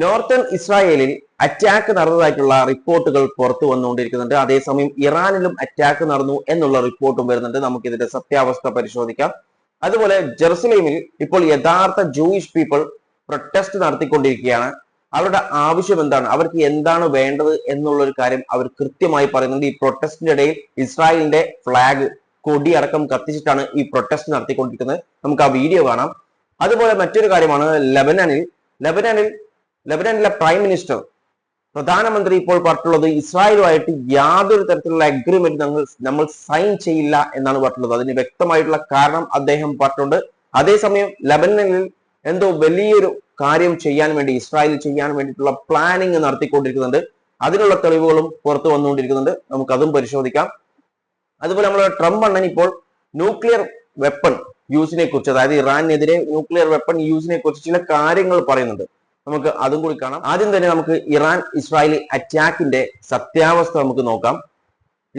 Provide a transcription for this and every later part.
Northern ഇസ്രായേലിൽ attack നടന്നതായിട്ടുള്ള റിപ്പോർട്ടുകൾ പുറത്തു വന്നുകൊണ്ടിരിക്കുന്നുണ്ട്. അതേസമയം ഇറാനിലും അറ്റാക്ക് നടന്നു എന്നുള്ള റിപ്പോർട്ടും വരുന്നുണ്ട്. നമുക്ക് ഇതിന്റെ സത്യാവസ്ഥ പരിശോധിക്കാം. അതുപോലെ ജെറുസലേമിൽ ഇപ്പോൾ യഥാർത്ഥ ജൂയിഷ് പീപ്പിൾ പ്രൊട്ടസ്റ്റ് നടത്തിക്കൊണ്ടിരിക്കുകയാണ്. അവരുടെ ആവശ്യം എന്താണ്, അവർക്ക് എന്താണ് വേണ്ടത് എന്നുള്ള ഒരു കാര്യം അവർ കൃത്യമായി പറയുന്നുണ്ട്. ഈ പ്രൊട്ടസ്റ്റിന്റെ ഇടയിൽ ഇസ്രായേലിന്റെ ഫ്ലാഗ് കൊടി അടക്കം കത്തിച്ചിട്ടാണ് ഈ പ്രൊട്ടസ്റ്റ് നടത്തിക്കൊണ്ടിരിക്കുന്നത്. നമുക്ക് ആ വീഡിയോ കാണാം. അതുപോലെ മറ്റൊരു കാര്യമാണ് ലെബനാനിലെ പ്രൈം മിനിസ്റ്റർ, പ്രധാനമന്ത്രി ഇപ്പോൾ പറഞ്ഞിട്ടുള്ളത് ഇസ്രായേലുമായിട്ട് യാതൊരു തരത്തിലുള്ള അഗ്രിമെന്റ് നമ്മൾ സൈൻ ചെയ്യില്ല എന്നാണ് പറഞ്ഞിട്ടുള്ളത്. അതിന് വ്യക്തമായിട്ടുള്ള കാരണം അദ്ദേഹം പറഞ്ഞിട്ടുണ്ട്. അതേസമയം ലെബനനിൽ എന്തോ വലിയൊരു കാര്യം ചെയ്യാൻ വേണ്ടി ഇസ്രായേൽ ചെയ്യാൻ വേണ്ടിയിട്ടുള്ള പ്ലാനിങ് നടത്തിക്കൊണ്ടിരിക്കുന്നുണ്ട്. അതിനുള്ള തെളിവുകളും പുറത്തു വന്നുകൊണ്ടിരിക്കുന്നുണ്ട്. നമുക്ക് അതും പരിശോധിക്കാം. അതുപോലെ നമ്മുടെ ട്രംപ് അണ്ണൻ ഇപ്പോൾ ന്യൂക്ലിയർ വെപ്പൺ യൂസിനെ കുറിച്ച്, അതായത് ഇറാനെതിരെ ന്യൂക്ലിയർ വെപ്പൺ യൂസിനെ കുറിച്ച് ചില കാര്യങ്ങൾ പറയുന്നുണ്ട്. നമുക്ക് അതും കൂടി കാണാം. ആദ്യം തന്നെ നമുക്ക് ഇറാൻ ഇസ്രായേലി അറ്റാക്കിന്റെ സത്യാവസ്ഥ നമുക്ക് നോക്കാം.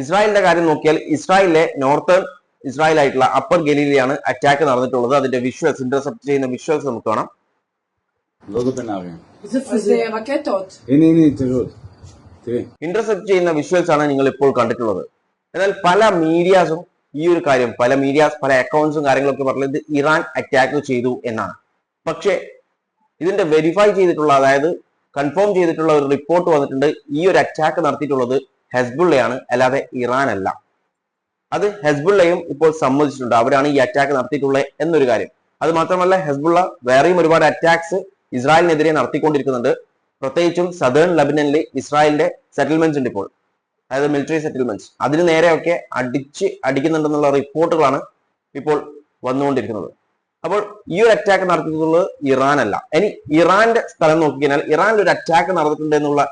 ഇസ്രായേലിന്റെ കാര്യം നോക്കിയാൽ ഇസ്രായേലിലെ നോർത്തേൺ ഇസ്രായേൽ ആയിട്ടുള്ള അപ്പർ ഗലീലയാണ് അറ്റാക്ക് നടന്നിട്ടുള്ളത്. അതിന്റെ വിഷ്വൽസ്, ഇന്റർസെപ്റ്റ് ചെയ്യുന്ന വിഷ്വൽസ് നമുക്ക് കാണാം. ഇന്റർസെപ്റ്റ് ചെയ്യുന്ന വിഷ്വൽസ് ആണ് നിങ്ങൾ ഇപ്പോൾ കണ്ടിട്ടുള്ളത്. എന്നാൽ പല മീഡിയാസും ഈ ഒരു കാര്യം, പല അക്കൗണ്ട്സും കാര്യങ്ങളൊക്കെ പറഞ്ഞത് ഇറാൻ അറ്റാക്ക് ചെയ്തു എന്നാണ്. പക്ഷേ ഇതിന്റെ വെരിഫൈ ചെയ്തിട്ടുള്ള, അതായത് കൺഫേം ചെയ്തിട്ടുള്ള ഒരു റിപ്പോർട്ട് വന്നിട്ടുണ്ട്. ഈ ഒരു അറ്റാക്ക് നടത്തിയിട്ടുള്ളത് ഹെസ്ബുള്ളയാണ്, അല്ലാതെ ഇറാൻ അല്ല. അത് ഹെസ്ബുള്ളയും ഇപ്പോൾ സമ്മതിച്ചിട്ടുണ്ട്, അവരാണ് ഈ അറ്റാക്ക് നടത്തിയിട്ടുള്ളത് എന്നൊരു കാര്യം. അത് മാത്രമല്ല ഹെസ്ബുള്ള വേറെയും ഒരുപാട് അറ്റാക്സ് ഇസ്രായേലിനെതിരെ നടത്തിക്കൊണ്ടിരിക്കുന്നുണ്ട്. പ്രത്യേകിച്ചും സദേൺ ലെബനനിൽ ഇസ്രായേലിന്റെ സെറ്റിൽമെന്റ്സ് ഉണ്ട് ഇപ്പോൾ, അതായത് മിലിറ്ററി സെറ്റിൽമെന്റ്സ്. അതിന് നേരെയൊക്കെ അടിക്കുന്നുണ്ടെന്നുള്ള റിപ്പോർട്ടുകളാണ് ഇപ്പോൾ വന്നുകൊണ്ടിരിക്കുന്നത്. അപ്പോൾ ഈ ഒരു അറ്റാക്ക് നടത്തിയിട്ടുള്ളത് ഇറാൻ അല്ല. ഇനി ഇറാന്റെ സ്ഥലം നോക്കിക്കഴിഞ്ഞാൽ ഇറാനിൽ ഒരു അറ്റാക്ക് നടന്നിട്ടുണ്ട് എന്നുള്ള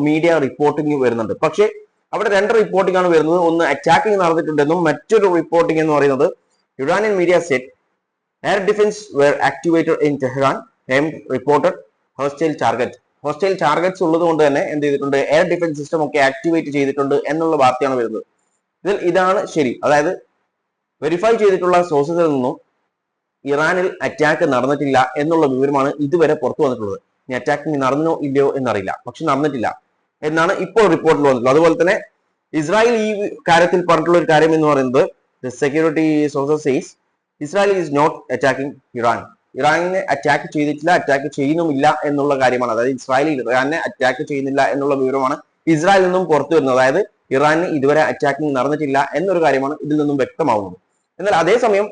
മീഡിയ റിപ്പോർട്ടിംഗ് വരുന്നുണ്ട്. പക്ഷേ അവിടെ രണ്ട് റിപ്പോർട്ടിംഗ് ആണ് വരുന്നത്. ഒന്ന് അറ്റാക്കിംഗ് നടന്നിട്ടുണ്ടെന്നും മറ്റൊരു റിപ്പോർട്ടിംഗ് എന്ന് പറയുന്നത് Iranian media set air defence were activated in Tehran reported hostile targets ഉള്ളത് കൊണ്ട് തന്നെ എന്ത് ചെയ്തിട്ടുണ്ട്, എയർ ഡിഫൻസ് സിസ്റ്റം ഒക്കെ ആക്ടിവേറ്റ് ചെയ്തിട്ടുണ്ട് എന്നുള്ള വാർത്തയാണ് വരുന്നത്. ഇതിൽ ഇതാണ് ശരി, അതായത് വെരിഫൈ ചെയ്തിട്ടുള്ള സോഴ്സസിൽ നിന്നും ഇറാനിൽ അറ്റാക്ക് നടന്നിട്ടില്ല എന്നുള്ള വിവരമാണ് ഇതുവരെ പുറത്തു വന്നിട്ടുള്ളത്. ഇനി അറ്റാക്കിംഗ് നടന്നോ ഇല്ലയോ എന്നറിയില്ല, പക്ഷെ നടന്നിട്ടില്ല എന്നാണ് ഇപ്പോൾ റിപ്പോർട്ടിൽ വന്നിട്ടുള്ളത്. അതുപോലെ തന്നെ ഇസ്രായേൽ ഈ കാര്യത്തിൽ പറഞ്ഞിട്ടുള്ള ഒരു കാര്യം എന്ന് പറയുന്നത്, security sources says Israel is not attacking ഇറാനെ അറ്റാക്ക് ചെയ്തിട്ടില്ല, അറ്റാക്ക് ചെയ്യുന്നുമില്ല എന്നുള്ള കാര്യമാണ്. അതായത് ഇസ്രായേൽ ഇറാനെ അറ്റാക്ക് ചെയ്യുന്നില്ല എന്നുള്ള വിവരമാണ് ഇസ്രായേലിൽ നിന്നും പുറത്തു വരുന്നത്. അതായത് ഇറാന് ഇതുവരെ അറ്റാക്കിംഗ് നടന്നിട്ടില്ല എന്നൊരു കാര്യമാണ് ഇതിൽ നിന്നും വ്യക്തമാവുന്നത്. എന്നാൽ അതേസമയം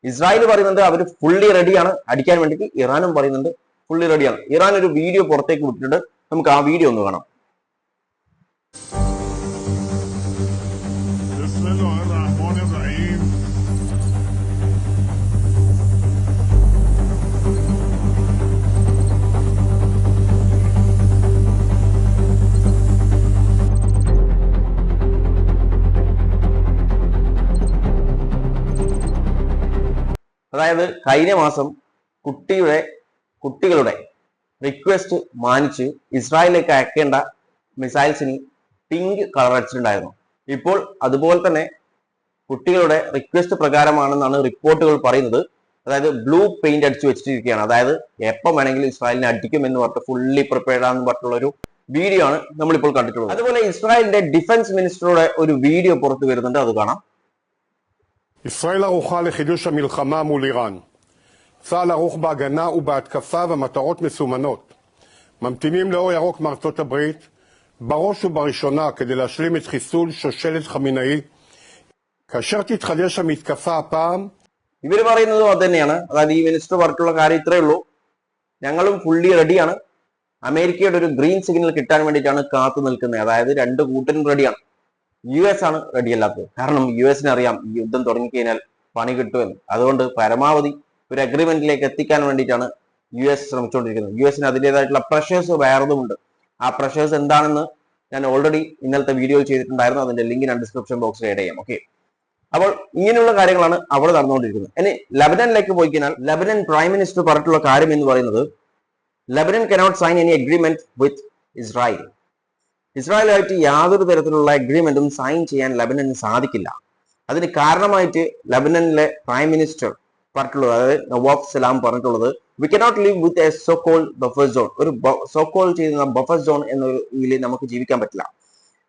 ഇസ്രായേൽ പറയുന്നുണ്ട് അവർ ഫുള്ളി റെഡിയാണ് അടിക്കാൻ വേണ്ടിയിട്ട്. ഇറാനും പറയുന്നുണ്ട് ഫുള്ളി റെഡിയാണ്. ഇറാൻ ഒരു വീഡിയോ പുറത്തേക്ക് വിട്ടിട്ടുണ്ട്. നമുക്ക് ആ വീഡിയോ ഒന്ന് കാണാം. അതായത് കഴിഞ്ഞ മാസം കുട്ടികളുടെ റിക്വസ്റ്റ് മാനിച്ച് ഇസ്രായേലിലേക്ക് അയക്കേണ്ട മിസൈൽസിന് പിങ്ക് കളർ അടിച്ചിട്ടുണ്ടായിരുന്നു. ഇപ്പോൾ അതുപോലെ തന്നെ കുട്ടികളുടെ റിക്വസ്റ്റ് പ്രകാരമാണെന്നാണ് റിപ്പോർട്ടുകൾ പറയുന്നത്. അതായത് ബ്ലൂ പെയിന്റ് അടിച്ചു വെച്ചിരിക്കുകയാണ്. അതായത് എപ്പം വേണമെങ്കിലും ഇസ്രായേലിനെ അടിക്കും എന്ന് പറഞ്ഞിട്ട് ഫുള്ളി പ്രിപ്പയർഡ് ആണെന്ന് പറഞ്ഞിട്ടുള്ള ഒരു വീഡിയോ ആണ് നമ്മളിപ്പോൾ കണ്ടിട്ടുള്ളത്. അതുപോലെ ഇസ്രായേലിന്റെ ഡിഫൻസ് മിനിസ്റ്ററുടെ ഒരു വീഡിയോ പുറത്തു വരുന്നുണ്ട്, അത് കാണാം. ישראל ערוכה לחידוש המלחמה מול איראן. צה"ל ערוך בהגנה ובהתקפה ומטרות מסומנות. ממתינים לאור ירוק מארצות הברית, בראש ובראשונה כדי להשלים את חיסול שושלת חמינאי. כאשר תתחדש המתקפה הפעם, ഇവർ പറയുന്നത് അത് തന്നെയാണ്. അതായത് ഈ മിനിസ്റ്റർ പറഞ്ഞിട്ടുള്ള കാര്യം ഇത്രയേ ഉള്ളൂ, ഞങ്ങളും ഫുള്ളി റെഡിയാണ്, അമേരിക്കയുടെ ഒരു ഗ്രീൻ സിഗ്നൽ കിട്ടാൻ വേണ്ടിയിട്ടാണ് കാത്തു നിൽക്കുന്നത്. അതായത് രണ്ട് കൂട്ടരും റെഡിയാണ്, US ആണ് റെഡിയല്ലാത്തത്. കാരണം US-ന് അറിയാം ഈ യുദ്ധം തുടങ്ങിക്കഴിഞ്ഞാൽ പണി കിട്ടുമെന്ന്. അതുകൊണ്ട് പരമാവധി ഒരു അഗ്രിമെന്റിലേക്ക് എത്തിക്കാൻ വേണ്ടിയിട്ടാണ് US ശ്രമിച്ചുകൊണ്ടിരിക്കുന്നത്. US-ന് അതിൻ്റെതായിട്ടുള്ള പ്രഷേഴ്സ് വേറെതുമുണ്ട്. ആ പ്രഷേഴ്സ് എന്താണെന്ന് ഞാൻ ഓൾറെഡി ഇന്നലത്തെ വീഡിയോയിൽ ചെയ്തിട്ടുണ്ടായിരുന്നു. അതിന്റെ ലിങ്ക് ഞാൻ ഡിസ്ക്രിപ്ഷൻ ബോക്സിൽ ആഡ് ചെയ്യാം. ഓക്കെ, അപ്പോൾ ഇങ്ങനെയുള്ള കാര്യങ്ങളാണ് അവിടെ നടന്നുകൊണ്ടിരിക്കുന്നത്. ഇനി ലെബനനിലേക്ക് പോയി കഴിഞ്ഞാൽ ലെബനൻ പ്രൈം മിനിസ്റ്റർ പറഞ്ഞിട്ടുള്ള കാര്യം എന്ന് പറയുന്നത്, Lebanon cannot sign any agreement with Israel. ഇസ്രായേലുമായിട്ട് യാതൊരു തരത്തിലുള്ള അഗ്രിമെന്റും സൈൻ ചെയ്യാൻ ലെബനന് സാധിക്കില്ല. അതിന് കാരണമായിട്ട് ലെബനനിലെ പ്രൈം മിനിസ്റ്റർ പറഞ്ഞിട്ടുള്ളത്, അതായത് നവാബ് സലാം പറഞ്ഞിട്ടുള്ളത്, we cannot live with a so call buffer zone. ഒരു സോ കോൾ ചെയ്യുന്ന ബഫർ സോൺ എന്നതിൽ നമുക്ക് ജീവിക്കാൻ പറ്റില്ല.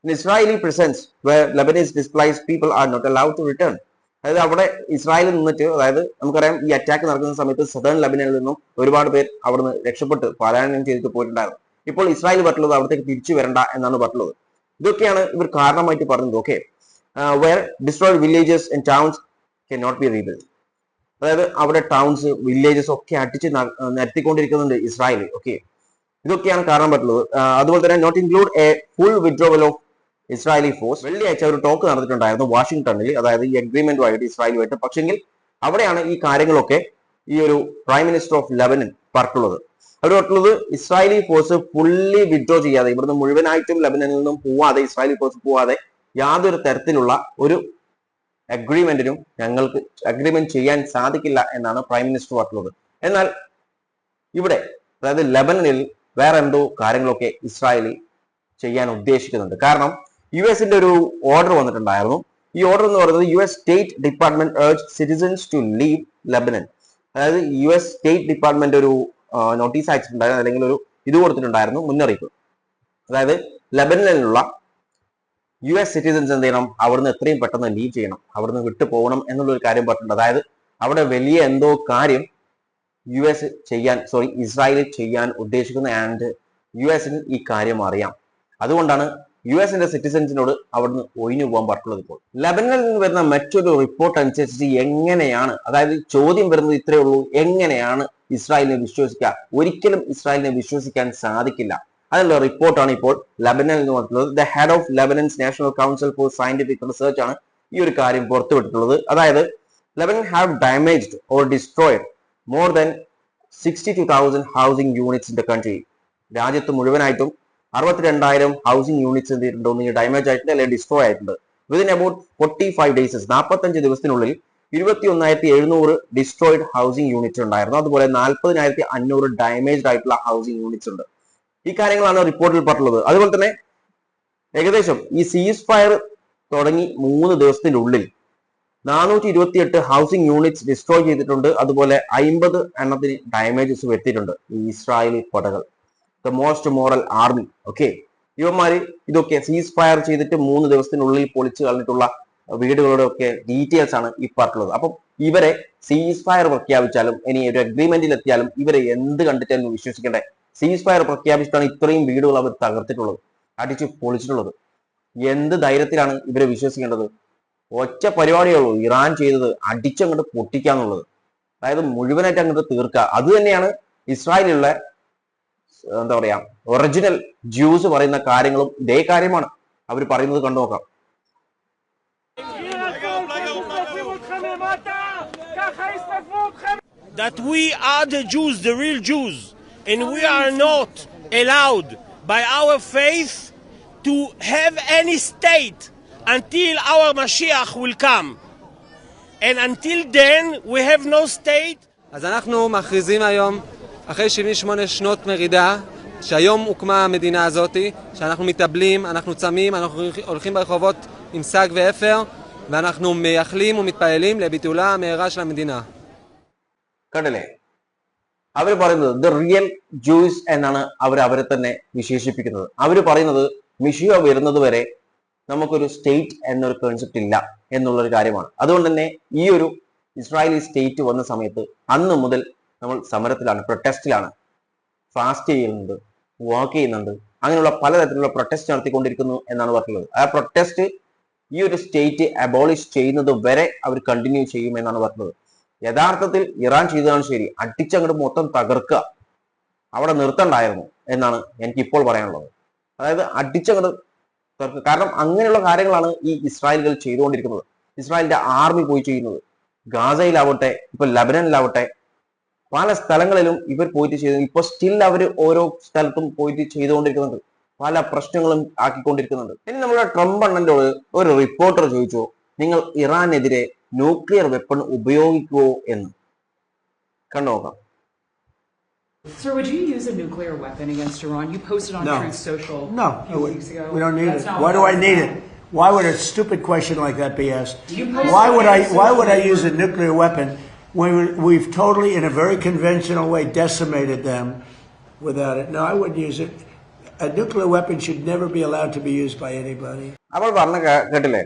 In Israeli presence where Lebanese displaced people are not allowed to return. അതായത് അവിടെ ഇസ്രായേലിൽ നിന്നിട്ട്, അതായത് നമുക്കറിയാം ഈ അറ്റാക്ക് നടക്കുന്ന സമയത്ത് സദേൺ ലെബനനിൽ നിന്നും ഒരുപാട് പേർ അവിടുന്ന് രക്ഷപ്പെട്ട് പലായനം ചെയ്തിട്ട് പോയിട്ടുണ്ടായിരുന്നു. ഇപ്പോൾ ഇസ്രായേൽ പറഞ്ഞിട്ടുള്ളത് അവിടത്തേക്ക് തിരിച്ചു വരണ്ട എന്നാണ് പറഞ്ഞിട്ടുള്ളത്. ഇതൊക്കെയാണ് ഇവർ കാരണമായിട്ട് പറഞ്ഞത്. Okay, where destroyed villages and towns can not be rebuild. അതായത് അവിടെ ടൗൺസ് വില്ലേജസ് ഒക്കെ അടിച്ച് നിരത്തിക്കൊണ്ടിരിക്കുന്നുണ്ട് ഇസ്രായേൽ. ഓക്കെ, ഇതൊക്കെയാണ് കാരണം പറ്റുള്ളത്. അതുപോലെ തന്നെ not include a full withdrawal of Israeli force. വെള്ളിയാഴ്ച ഒരു ടോക്ക് നടന്നിട്ടുണ്ടായിരുന്നു വാഷിംഗ്ടണിൽ, അതായത് ഈ അഗ്രിമെന്റുമായിട്ട് ഇസ്രായേലുമായിട്ട്. പക്ഷെങ്കിൽ അവിടെയാണ് ഈ കാര്യങ്ങളൊക്കെ ഈ ഒരു പ്രൈം മിനിസ്റ്റർ ഓഫ് ലെബനൻ പറഞ്ഞിട്ടുള്ളത്. അവർ പറഞ്ഞിട്ടുള്ളത് ഇസ്രായേലി ഫോഴ്സ് ഫുള്ളി വിഡ്രോ ചെയ്യാതെ, ഇവിടുന്ന് മുഴുവനായിട്ടും ലെബനനിൽ നിന്നും പോവാതെ, ഇസ്രായേലി ഫോഴ്സ് പോവാതെ യാതൊരു തരത്തിലുള്ള ഒരു അഗ്രിമെന്റിനും ഞങ്ങൾക്ക് അഗ്രിമെന്റ് ചെയ്യാൻ സാധിക്കില്ല എന്നാണ് പ്രൈം മിനിസ്റ്റർ പറഞ്ഞിട്ടുള്ളത്. എന്നാൽ ഇവിടെ, അതായത് ലെബനനിൽ വേറെ എന്തോ കാര്യങ്ങളൊക്കെ ഇസ്രായേലി ചെയ്യാൻ ഉദ്ദേശിക്കുന്നുണ്ട്. കാരണം US-ന്റെ ഒരു ഓർഡർ വന്നിട്ടുണ്ടായിരുന്നു. ഈ ഓർഡർ എന്ന് പറയുന്നത് US state department urge citizens to leave Lebanon. അതായത് US സ്റ്റേറ്റ് ഡിപ്പാർട്ട്മെന്റ് ഒരു നോട്ടീസ് അയച്ചിട്ടുണ്ടായിരുന്നു, അല്ലെങ്കിൽ ഒരു ഇത് കൊടുത്തിട്ടുണ്ടായിരുന്നു, മുന്നറിയിപ്പ്. അതായത് ലെബനനിലുള്ള US സിറ്റിസൺസ് എന്ത് ചെയ്യണം, അവിടുന്ന് എത്രയും പെട്ടെന്ന് ലീവ് ചെയ്യണം, അവിടുന്ന് വിട്ടു പോകണം എന്നുള്ളൊരു കാര്യം പറഞ്ഞിട്ടുണ്ട്. അതായത് അവിടെ വലിയ എന്തോ കാര്യം ഇസ്രായേൽ ചെയ്യാൻ ഉദ്ദേശിക്കുന്ന, ആൻഡ് US-ന് ഈ കാര്യം അറിയാം. അതുകൊണ്ടാണ് US-ന്റെ സിറ്റിസൺസിനോട് അവിടുന്ന് ഒഴിഞ്ഞു പോകാൻ പറഞ്ഞിട്ടുള്ളത്. ഇപ്പോൾ ലെബനനിൽ നിന്ന് വരുന്ന മറ്റൊരു റിപ്പോർട്ട് അനുസരിച്ച് എങ്ങനെയാണ്, അതായത് ചോദ്യം വരുന്നത് ഇത്രയേ ഉള്ളൂ, എങ്ങനെയാണ് ഇസ്രായേലിനെ വിശ്വസിക്കുക? ഒരിക്കലും ഇസ്രായേലിനെ വിശ്വസിക്കാൻ സാധിക്കില്ല. അതിനുള്ള റിപ്പോർട്ടാണ് ഇപ്പോൾ ലെബനനിൽ നിന്ന് വന്നിട്ടുള്ളത്. The head of Lebanon's national council for scientific research ആണ് ഈ ഒരു കാര്യം പുറത്തുവിട്ടിട്ടുള്ളത്. അതായത് Lebanon have damaged or destroyed more than 62,000 housing units in the country. രാജ്യത്ത് മുഴുവനായിട്ടും 62,000 ഹൗസിംഗ് യൂണിറ്റ്സ് എന്തിട്ടുണ്ടോ ഡാമേജ് ആയിട്ടുണ്ട്, അല്ലെങ്കിൽ ഡിസ്ട്രോയ് ആയിട്ടുണ്ട്. വിതിൻ അബൌട്ട് 45 ഡേയ്സ്, 45 ദിവസത്തിനുള്ളിൽ 21,700 ഡിസ്ട്രോയിഡ് ഹൗസിംഗ് യൂണിറ്റ്സ് ഉണ്ടായിരുന്നു. അതുപോലെ 40,500 ഡാമേജ്ഡ് ആയിട്ടുള്ള ഹൗസിംഗ് യൂണിറ്റ്സ് ഉണ്ട്. ഈ കാര്യങ്ങളാണ് റിപ്പോർട്ടിൽ പറഞ്ഞിട്ടുള്ളത്. അതുപോലെ തന്നെ ഏകദേശം ഈ സീസ് ഫയർ തുടങ്ങി 3 ദിവസത്തിന്റെ ഉള്ളിൽ 428 ഹൗസിംഗ് യൂണിറ്റ്സ് ഡിസ്ട്രോയ് ചെയ്തിട്ടുണ്ട്. അതുപോലെ 50 എണ്ണത്തിന് ഡാമേജസ് വരുത്തിയിട്ടുണ്ട് ഈ ഇസ്രായേലി പടകൾ. The most moral army. Okay, ഇവന്മാര് ഇതൊക്കെ സീസ് ഫയർ ചെയ്തിട്ട് 3 ദിവസത്തിനുള്ളിൽ പൊളിച്ചു കളഞ്ഞിട്ടുള്ള വീടുകളുടെ ഒക്കെ ഡീറ്റെയിൽസ് ആണ് ഈ പറഞ്ഞിട്ടുള്ളത്. അപ്പം ഇവരെ സീസ് ഫയർ പ്രഖ്യാപിച്ചാലും, ഇനി ഒരു അഗ്രിമെന്റിൽ എത്തിയാലും ഇവരെ എന്ത് കണ്ടിട്ടായിരുന്നു വിശ്വസിക്കേണ്ടത്? സീസ് ഫയർ പ്രഖ്യാപിച്ചിട്ടാണ് ഇത്രയും വീടുകൾ അവർ തകർത്തിട്ടുള്ളത്, അടിച്ച് പൊളിച്ചിട്ടുള്ളത്. എന്ത് ധൈര്യത്തിലാണ് ഇവരെ വിശ്വസിക്കേണ്ടത്? ഒറ്റ പരിപാടിയുള്ളൂ ഇറാൻ ചെയ്തത്, അടിച്ചങ്ങോട്ട് പൊട്ടിക്കാന്നുള്ളത്. അതായത് മുഴുവനായിട്ട് അങ്ങോട്ട് തീർക്കുക. അത് തന്നെയാണ് ഇസ്രായേലിലുള്ള എന്താ പറയാ ഒറിജിനൽ ജ്യൂസ് പറയുന്ന കാര്യങ്ങളും ഇതേ കാര്യമാണ് അവർ പറയുന്നത്. കണ്ടു നോക്കാം. That we are the Jews, the real Jews, and we are not allowed by our faith to have any state until our Mashiach will come. And until then we have no state. אז אנחנו מכריזים היום, אחרי 78 שנות מרידה, שהיום הוקמה המדינה הזאת, שאנחנו מתאבלים, אנחנו צמים, אנחנו הולכים ברחובות עם סג ואפר, ואנחנו מייחלים ומתפללים לביטולה המהירה של המדינה. കണ്ടില്ലേ, അവർ പറയുന്നത് the real juice എന്നാണ് അവരെ തന്നെ വിശേഷിപ്പിക്കുന്നത്. അവർ പറയുന്നത് മിഷിയ വരുന്നത് വരെ നമുക്കൊരു സ്റ്റേറ്റ് എന്നൊരു കോൺസെപ്റ്റ് ഇല്ല എന്നുള്ളൊരു കാര്യമാണ്. അതുകൊണ്ട് തന്നെ ഈ ഒരു ഇസ്രായേലി സ്റ്റേറ്റ് വന്ന സമയത്ത് അന്ന് മുതൽ നമ്മൾ സമരത്തിലാണ്, പ്രൊട്ടസ്റ്റിലാണ്, ഫാസ്റ്റ് ചെയ്യുന്നുണ്ട്, വാക്ക് ചെയ്യുന്നുണ്ട്, അങ്ങനെയുള്ള പലതരത്തിലുള്ള പ്രൊട്ടസ്റ്റ് നടത്തിക്കൊണ്ടിരിക്കുന്നു എന്നാണ് പറഞ്ഞത്. ആ പ്രൊട്ടസ്റ്റ് ഈ ഒരു സ്റ്റേറ്റ് അബോളിഷ് ചെയ്യുന്നത് വരെ അവർ കണ്ടിന്യൂ ചെയ്യും എന്നാണ് പറഞ്ഞത്. യഥാർത്ഥത്തിൽ ഇറാൻ ചെയ്തതാണ് ശരി, അടിച്ചങ്ങോട്ട് മൊത്തം തകർക്കുക, അവിടെ നിർത്തണ്ടായിരുന്നു എന്നാണ് എനിക്ക് ഇപ്പോൾ പറയാനുള്ളത്. അതായത് അടിച്ചങ്ങോട്ട് തകർക്കുക. കാരണം അങ്ങനെയുള്ള കാര്യങ്ങളാണ് ഈ ഇസ്രായേലുകൾ ചെയ്തുകൊണ്ടിരിക്കുന്നത്, ഇസ്രായേലിന്റെ ആർമി പോയി ചെയ്യുന്നത്. ഗാസയിലാവട്ടെ, ഇപ്പൊ ലബനനിലാവട്ടെ, പല സ്ഥലങ്ങളിലും ഇവർ പോയിട്ട് ചെയ്തു. ഇപ്പൊ സ്റ്റിൽ അവർ ഓരോ സ്ഥലത്തും പോയിട്ട് ചെയ്തുകൊണ്ടിരിക്കുന്നുണ്ട്, പല പ്രശ്നങ്ങളും ആക്കിക്കൊണ്ടിരിക്കുന്നുണ്ട്. ഇനി നമ്മുടെ ട്രംപ് അണ്ണനോട് ഒരു റിപ്പോർട്ടർ ചോദിച്ചു, നിങ്ങൾ ഇറാനെതിരെ ന്യൂക്ലിയർ വെപ്പൺ ഉപയോഗിക്കുവോ എന്ന്. കണ്ടു നോക്കാം. Sir, would you use a nuclear weapon against Iran? You posted on Truth Social a few weeks ago. We don't need it. Why do I need it? Why would a stupid question like that be asked? You posted Why would I use a nuclear weapon We've totally, in a very conventional way, decimated them without it. No, I wouldn't use it. A nuclear weapon should never be allowed to be used by anybody. അപ്പോൾ പറഞ്ഞ കേട്ടില്ലേ,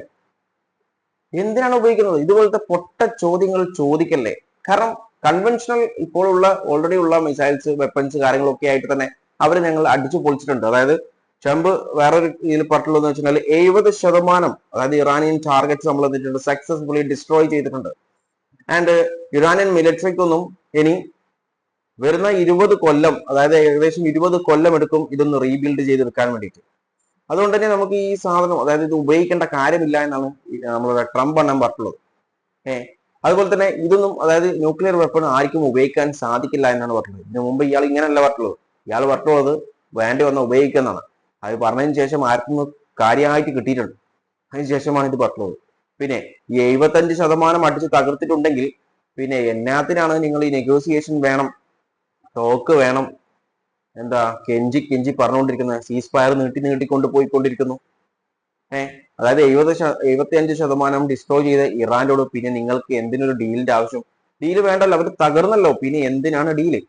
എന്തിനാണ് ഉപയോഗിക്കുന്നത്? ഇതുപോലത്തെ പൊട്ട ചോദ്യങ്ങൾ ചോദിക്കല്ലേ. കാരണം conventional ഇപ്പോഴുള്ള ഓൾറെഡി ഉള്ള മിസൈൽസ്, വെപ്പൺസ്, കാര്യങ്ങളൊക്കെ ആയിട്ട് തന്നെ അവർ ഞങ്ങൾ അടിച്ചു പൊളിച്ചിട്ടുണ്ട്. അതായത് ട്രംപ് വേറൊരു ഇതിൽ പറഞ്ഞുള്ളതെന്ന് വെച്ചാൽ 70%, അതായത് ഇറാനിയൻ ടാർഗറ്റ്സ് നമ്മൾ എന്നിട്ടുണ്ട് സക്സസ്ഫുള്ളി ഡിസ്ട്രോയ് ചെയ്തിട്ടുണ്ട്. ആൻഡ് ഇറാനിയൻ മിലിറ്ററിക്കൊന്നും ഇനി വരുന്ന 20 കൊല്ലം, അതായത് ഏകദേശം 20 കൊല്ലം എടുക്കും ഇതൊന്ന് റീബിൽഡ് ചെയ്തെടുക്കാൻ വേണ്ടിയിട്ട്. അതുകൊണ്ട് തന്നെ നമുക്ക് ഈ സാധനം, അതായത് ഇത് ഉപയോഗിക്കേണ്ട കാര്യമില്ല എന്നാണ് നമ്മളുടെ ട്രംപ് എണ്ണം പറഞ്ഞിട്ടുള്ളത്. അതുപോലെ തന്നെ ഇതൊന്നും, അതായത് ന്യൂക്ലിയർ വെപ്പൺ ആർക്കും ഉപയോഗിക്കാൻ സാധിക്കില്ല എന്നാണ് പറഞ്ഞത്. ഇതിനു മുമ്പ് ഇയാൾ ഇങ്ങനെയല്ല പറഞ്ഞിട്ടുള്ളത്. ഇയാൾ പറഞ്ഞിട്ടുള്ളത് വേണ്ടി വന്ന ഉപയോഗിക്കുന്നതാണ്. അത് പറഞ്ഞതിന് ശേഷം ആർക്കും കാര്യമായിട്ട് കിട്ടിയിട്ടുണ്ട്. അതിന് ശേഷമാണ് ഇത് പറഞ്ഞിട്ടുള്ളത്. പിന്നെ ഈ 75% അടിച്ച് തകർത്തിട്ടുണ്ടെങ്കിൽ പിന്നെ എന്നാത്തിനാണ് നിങ്ങൾ ഈ നെഗോസിയേഷൻ വേണം, ടോക്ക് വേണം, എന്താ കെഞ്ചി പറഞ്ഞുകൊണ്ടിരിക്കുന്നത്? സീസ് ഫയർ നീട്ടിക്കൊണ്ട് പോയിക്കൊണ്ടിരിക്കുന്നു. അതായത് 75% ഡിസ്ട്രോയ് ചെയ്ത ഇറാനോട് പിന്നെ നിങ്ങൾക്ക് എന്തിനൊരു ഡീലിന്റെ ആവശ്യം? ഡീല് വേണ്ടല്ലോ, അവർ തകർന്നല്ലോ, പിന്നെ എന്തിനാണ് ഡീല്?